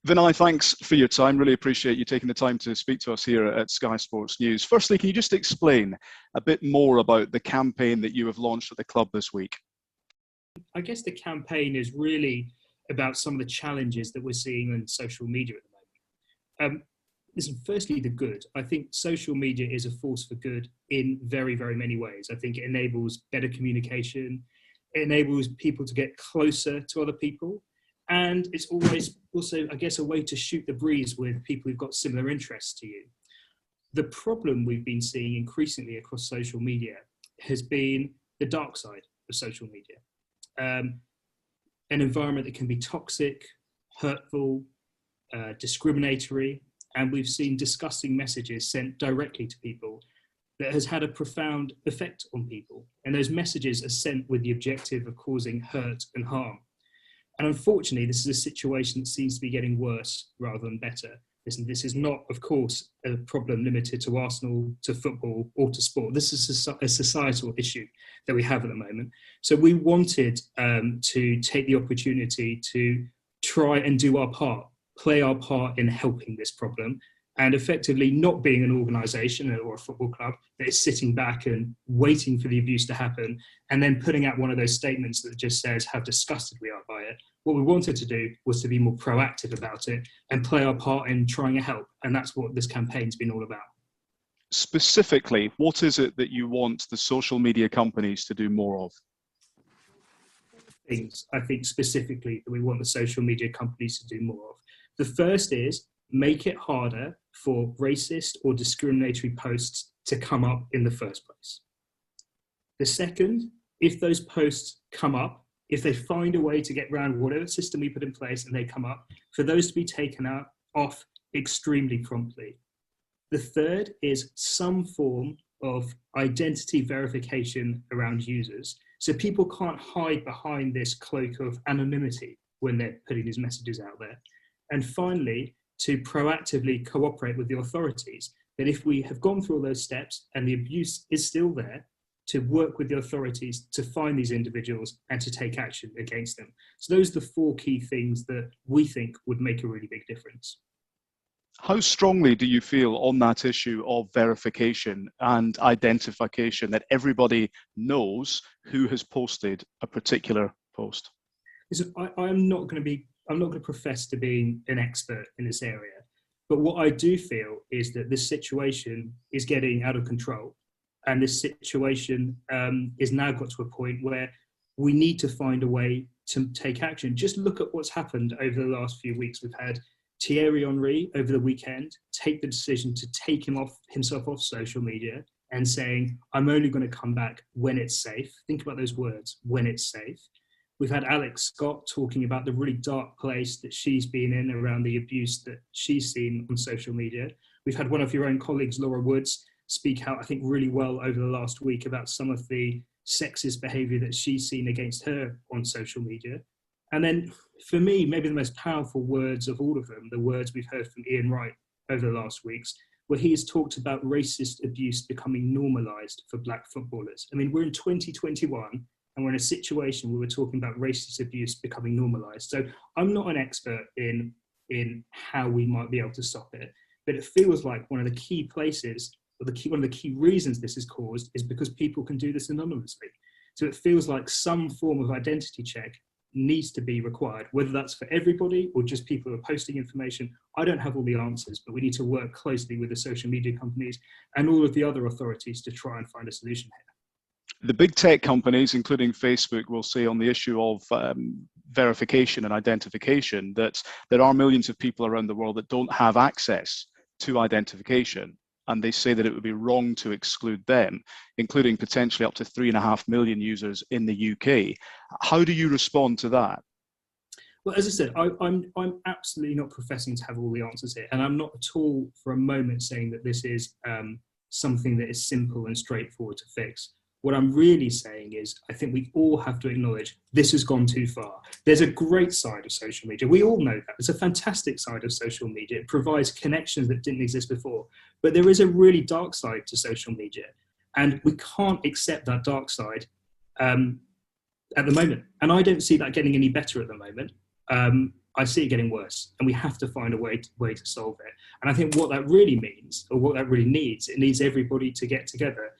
Vinay, thanks for your time. Really appreciate you taking the time to speak to us here at Sky Sports News. Firstly, can you just explain a bit more about the campaign that you have launched at the club this week? I guess the campaign is really about some of the challenges that we're seeing on social media at the moment. Listen, firstly, the good. I think social media is a force for good in very, very many ways. I think it enables better communication. It enables people to get closer to other people. And it's always also, I guess, a way to shoot the breeze with people who've got similar interests to you. The problem we've been seeing increasingly across social media has been the dark side of social media. An environment that can be toxic, hurtful, discriminatory, and we've seen disgusting messages sent directly to people that has had a profound effect on people. And those messages are sent with the objective of causing hurt and harm. And unfortunately, this is a situation that seems to be getting worse rather than better. Listen, this is not, of course, a problem limited to Arsenal, to football, or to sport. This is a societal issue that we have at the moment. So we wanted to take the opportunity to try and do our part, play our part in helping this problem, and effectively not being an organisation or a football club that is sitting back and waiting for the abuse to happen and then putting out one of those statements that just says how disgusted we are by it. What we wanted to do was to be more proactive about it and play our part in trying to help. And that's what this campaign's been all about. Specifically, what is it that you want the social media companies to do more of? Things I think specifically that we want the social media companies to do more of. The first is make it harder for racist or discriminatory posts to come up in the first place. The second, if those posts come up, if they find a way to get around whatever system we put in place and they come up, for those to be taken off extremely promptly. The third is some form of identity verification around users. So people can't hide behind this cloak of anonymity when they're putting these messages out there. And finally, to proactively cooperate with the authorities, that if we have gone through all those steps and the abuse is still there, to work with the authorities to find these individuals and to take action against them. So those are the four key things that we think would make a really big difference. How strongly do you feel on that issue of verification and identification that everybody knows who has posted a particular post? Listen, I'm not going to profess to being an expert in this area, but what I do feel is that this situation is getting out of control. And this situation is now got to a point where we need to find a way to take action. Just look at what's happened over the last few weeks. We've had Thierry Henry over the weekend take the decision to take himself off social media and saying, I'm only going to come back when it's safe. Think about those words, when it's safe. We've had Alex Scott talking about the really dark place that she's been in around the abuse that she's seen on social media. We've had one of your own colleagues, Laura Woods, speak out, I think, really well over the last week about some of the sexist behaviour that she's seen against her on social media. And then, for me, maybe the most powerful words of all of them, the words we've heard from Ian Wright over the last weeks, where he has talked about racist abuse becoming normalised for black footballers. I mean, we're in 2021, and we're in a situation where we're talking about racist abuse becoming normalised. So I'm not an expert in how we might be able to stop it, but it feels like one of the key places, one of the key reasons this is caused is because people can do this anonymously. So it feels like some form of identity check needs to be required, whether that's for everybody or just people who are posting information. I don't have all the answers, but we need to work closely with the social media companies and all of the other authorities to try and find a solution here. The big tech companies, including Facebook, will say on the issue of verification and identification that there are millions of people around the world that don't have access to identification. And they say that it would be wrong to exclude them, including potentially up to 3.5 million users in the UK. How do you respond to that? Well, as I said, I'm absolutely not professing to have all the answers here. And I'm not at all for a moment saying that this is something that is simple and straightforward to fix. What I'm really saying is I think we all have to acknowledge this has gone too far. There's a great side of social media. We all know that. It's a fantastic side of social media. It provides connections that didn't exist before. But there is a really dark side to social media. And we can't accept that dark side at the moment. And I don't see that getting any better at the moment. I see it getting worse, and we have to find a way to solve it. And I think what that really means, or what that really needs, it needs everybody to get together.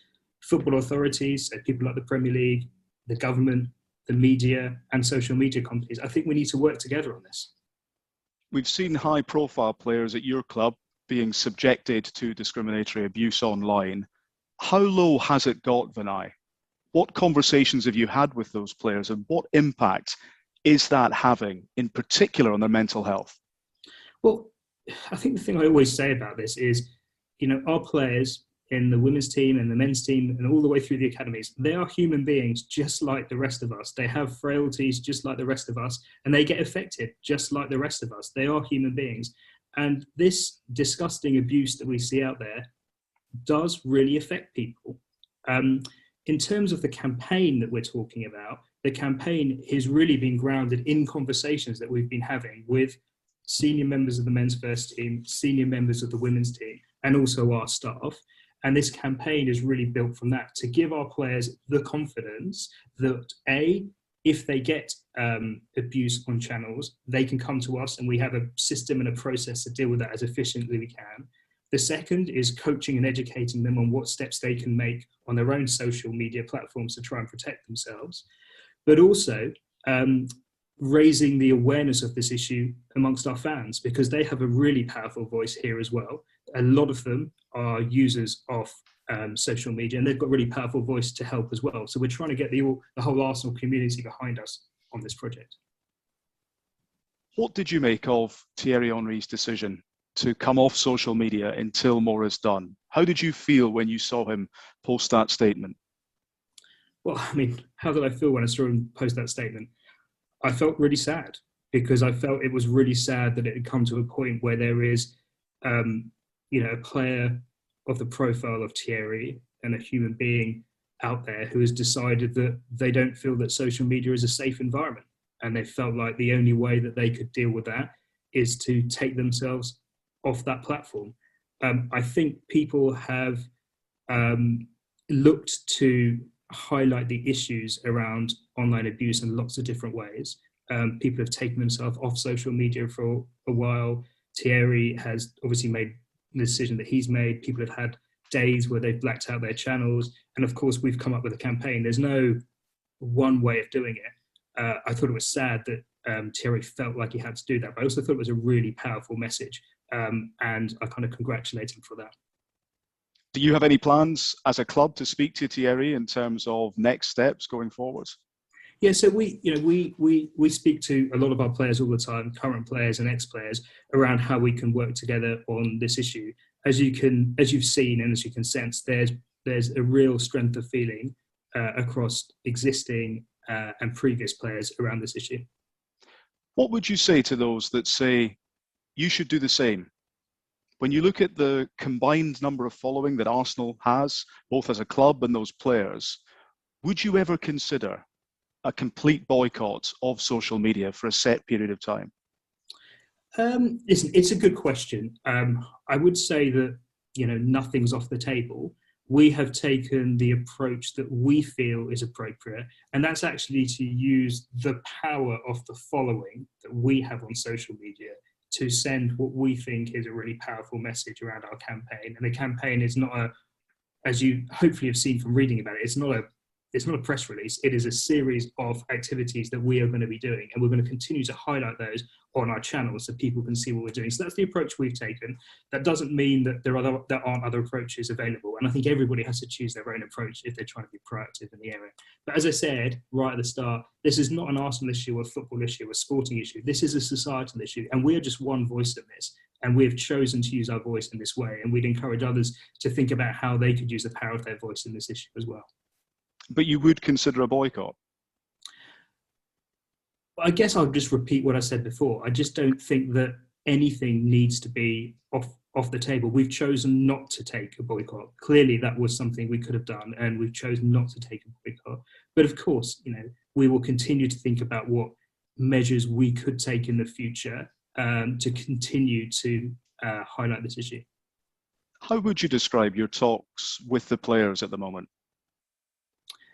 Football authorities, so people like the Premier League, the government, the media, and social media companies. I think we need to work together on this. We've seen high-profile players at your club being subjected to discriminatory abuse online. How low has it got, Vinay? What conversations have you had with those players, and what impact is that having, in particular, on their mental health? Well, I think the thing I always say about this is, our players in the women's team and the men's team and all the way through the academies, they are human beings just like the rest of us. They have frailties just like the rest of us, and they get affected just like the rest of us. They are human beings. And this disgusting abuse that we see out there does really affect people. In terms of the campaign that we're talking about, the campaign has really been grounded in conversations that we've been having with senior members of the men's first team, senior members of the women's team, and also our staff. And this campaign is really built from that, to give our players the confidence that, A, if they get abuse on channels, they can come to us, and we have a system and a process to deal with that as efficiently as we can. The second is coaching and educating them on what steps they can make on their own social media platforms to try and protect themselves. But also raising the awareness of this issue amongst our fans, because they have a really powerful voice here as well. A lot of them are users of social media, and they've got a really powerful voice to help as well. So we're trying to get the whole Arsenal community behind us on this project. What did you make of Thierry Henry's decision to come off social media until more is done? How did you feel when you saw him post that statement? Well, I mean, how did I feel when I saw him post that statement? I felt really sad, because I felt it was really sad that it had come to a point where there is, a player of the profile of Thierry and a human being out there who has decided that they don't feel that social media is a safe environment. And they felt like the only way that they could deal with that is to take themselves off that platform. I think people have looked to highlight the issues around online abuse in lots of different ways. People have taken themselves off social media for a while. Thierry has obviously made the decision that he's made. People have had days where they've blacked out their channels. And of course, we've come up with a campaign. There's no one way of doing it. I thought it was sad that Thierry felt like he had to do that, but I also thought it was a really powerful message. And I kind of congratulate him for that. Do you have any plans as a club to speak to Thierry in terms of next steps going forward? Yeah, so we speak to a lot of our players all the time, current players and ex-players, around how we can work together on this issue. As you've seen and as you can sense, there's a real strength of feeling across existing and previous players around this issue. What would you say to those that say you should do the same? When you look at the combined number of following that Arsenal has, both as a club and those players, would you ever consider a complete boycott of social media for a set period of time? Listen, it's a good question. I would say that, nothing's off the table. We have taken the approach that we feel is appropriate, and that's actually to use the power of the following that we have on social media to send what we think is a really powerful message around our campaign. And the campaign is not as you hopefully have seen from reading about it, it's not a press release. It is a series of activities that we are going to be doing, and we're going to continue to highlight those on our channel so people can see what we're doing. So that's the approach we've taken. That doesn't mean that there aren't other approaches available, and I think everybody has to choose their own approach if they're trying to be proactive in the area. But as I said right at the start, this is not an Arsenal issue, a football issue, a sporting issue. This is a societal issue, and we are just one voice in this. And we have chosen to use our voice in this way, and we'd encourage others to think about how they could use the power of their voice in this issue as well. But you would consider a boycott? I guess I'll just repeat what I said before. I just don't think that anything needs to be off the table. We've chosen not to take a boycott. Clearly, that was something we could have done, and we've chosen not to take a boycott. But of course, we will continue to think about what measures we could take in the future to continue to highlight this issue. How would you describe your talks with the players at the moment?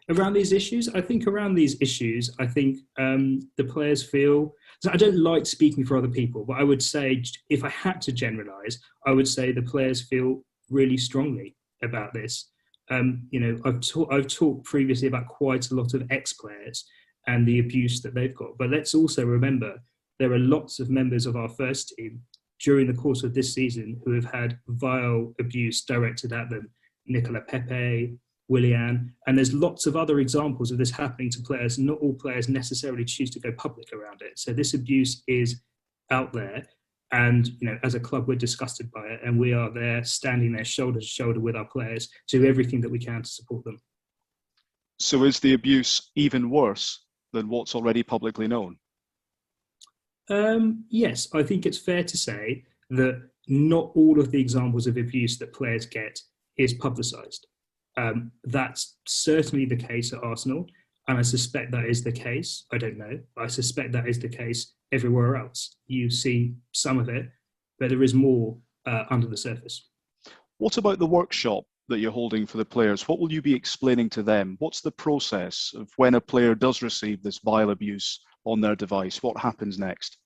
Around these issues, I think the players feel. So I don't like speaking for other people, but I would say if I had to generalise, I would say the players feel really strongly about this. I've talked previously about quite a lot of ex-players and the abuse that they've got, but let's also remember there are lots of members of our first team during the course of this season who have had vile abuse directed at them. Nicola Pepe, Willian, and there's lots of other examples of this happening to players. Not all players necessarily choose to go public around it. So this abuse is out there, and as a club, we're disgusted by it, and we are there standing there shoulder to shoulder with our players to do everything that we can to support them. So is the abuse even worse than what's already publicly known? Yes, I think it's fair to say that not all of the examples of abuse that players get is publicised. That's certainly the case at Arsenal, and I suspect that is the case. I don't know, but I suspect that is the case everywhere else. You see some of it, but there is more under the surface. What about the workshop that you're holding for the players? What will you be explaining to them? What's the process of when a player does receive this vile abuse on their device? What happens next?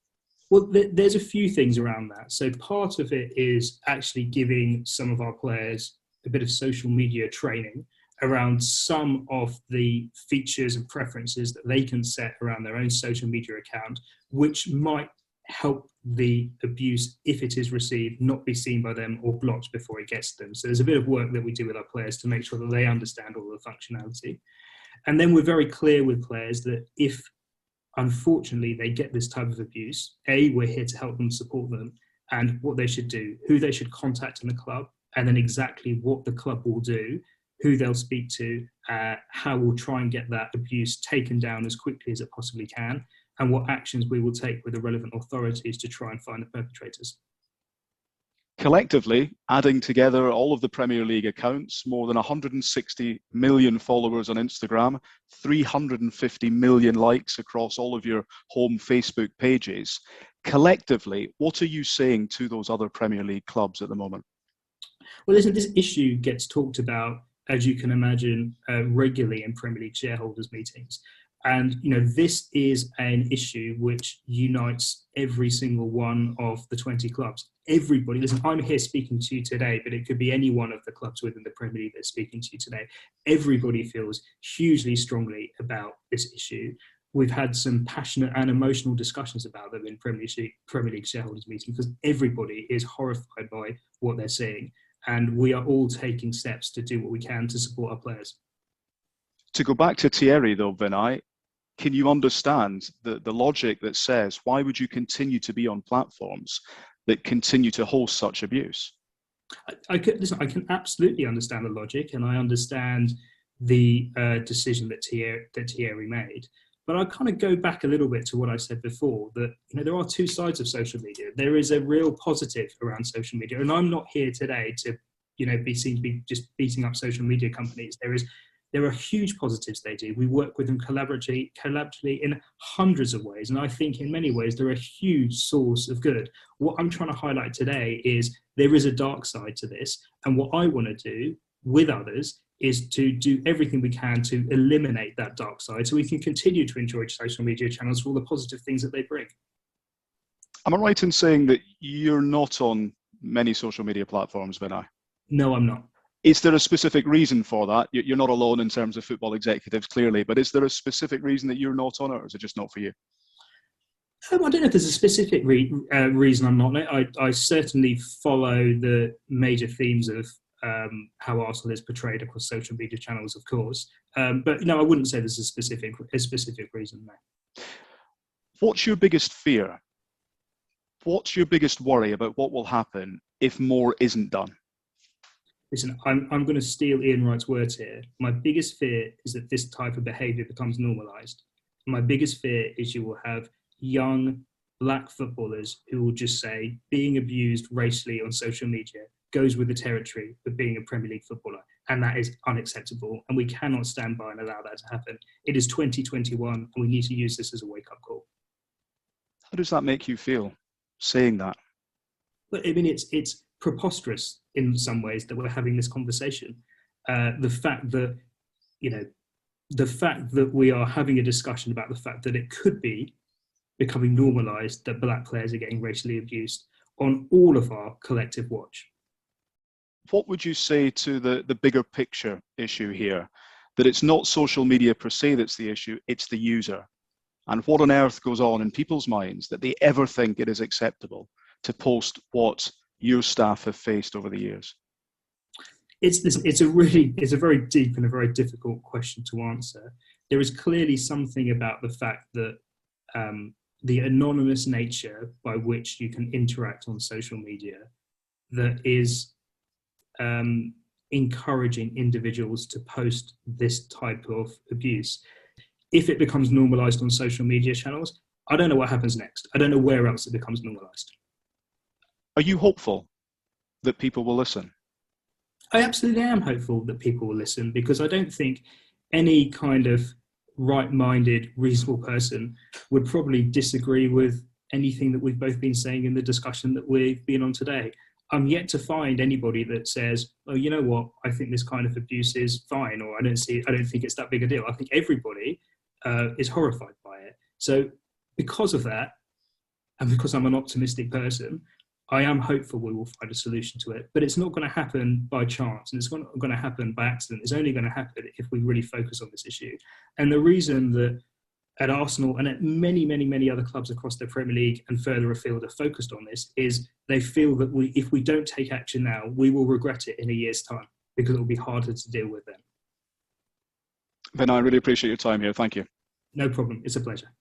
Well, there's a few things around that. So part of it is actually giving some of our players a bit of social media training around some of the features and preferences that they can set around their own social media account, which might help the abuse, if it is received, not be seen by them or blocked before it gets to them. So there's a bit of work that we do with our players to make sure that they understand all the functionality. And then we're very clear with players that if, unfortunately, they get this type of abuse, we're here to help them, support them, and what they should do, who they should contact in the club, and then exactly what the club will do, who they'll speak to, how we'll try and get that abuse taken down as quickly as it possibly can, and what actions we will take with the relevant authorities to try and find the perpetrators. Collectively, adding together all of the Premier League accounts, more than 160 million followers on Instagram, 350 million likes across all of your home Facebook pages. Collectively, what are you saying to those other Premier League clubs at the moment? Well, listen, this issue gets talked about, as you can imagine, regularly in Premier League shareholders' meetings. And, this is an issue which unites every single one of the 20 clubs. Everybody, listen, I'm here speaking to you today, but it could be any one of the clubs within the Premier League that's speaking to you today. Everybody feels hugely strongly about this issue. We've had some passionate and emotional discussions about them in Premier League shareholders' meetings because everybody is horrified by what they're seeing. And we are all taking steps to do what we can to support our players. To go back to Thierry, though, Vinay, can you understand the logic that says, why would you continue to be on platforms that continue to host such abuse? I can absolutely understand the logic, and I understand the decision that Thierry made. But I kind of go back a little bit to what I said before, that there are two sides of social media. There is a real positive around social media, and I'm not here today to be seen to be just beating up social media companies. There are huge positives they do. We work with them collaboratively in hundreds of ways, and I think in many ways they're a huge source of good. What I'm trying to highlight today is there is a dark side to this, and what I want to do with others is to do everything we can to eliminate that dark side so we can continue to enjoy social media channels for all the positive things that they bring. Am I right in saying that you're not on many social media platforms, Vinay? No, I'm not. Is there a specific reason for that? You're not alone in terms of football executives, clearly, but is there a specific reason that you're not on it, or is it just not for you? I don't know if there's a specific reason I'm not on it. I certainly follow the major themes of how Arsenal is portrayed across social media channels, of course. But I wouldn't say there's a specific reason there. What's your biggest fear? What's your biggest worry about what will happen if more isn't done? Listen, I'm going to steal Ian Wright's words here. My biggest fear is that this type of behaviour becomes normalised. My biggest fear is you will have young black footballers who will just say being abused racially on social media goes with the territory of being a Premier League footballer. And that is unacceptable. And we cannot stand by and allow that to happen. It is 2021 and we need to use this as a wake-up call. How does that make you feel, saying that? But I mean, it's preposterous in some ways that we're having this conversation. The fact that, the fact that we are having a discussion about the fact that it could be becoming normalised that black players are getting racially abused on all of our collective watch. What would you say to the bigger picture issue here? That it's not social media per se that's the issue, it's the user. And what on earth goes on in people's minds that they ever think it is acceptable to post what your staff have faced over the years? It's a very deep and a very difficult question to answer. There is clearly something about the fact that the anonymous nature by which you can interact on social media that is encouraging individuals to post this type of abuse. If it becomes normalised on social media channels, I don't know what happens next. I don't know where else it becomes normalised. Are you hopeful that people will listen? I absolutely am hopeful that people will listen, because I don't think any kind of right-minded, reasonable person would probably disagree with anything that we've both been saying in the discussion that we've been on today. I'm yet to find anybody that says, oh, you know what, I think this kind of abuse is fine, or I don't think it's that big a deal. I think everybody is horrified by it. So because of that, and because I'm an optimistic person, I am hopeful we will find a solution to it, but it's not going to happen by chance, and it's not going to happen by accident. It's only going to happen if we really focus on this issue. And the reason that at Arsenal and at many, many, many other clubs across the Premier League and further afield are focused on this is they feel that if we don't take action now, we will regret it in a year's time, because it will be harder to deal with then. Ben, I really appreciate your time here. Thank you. No problem. It's a pleasure.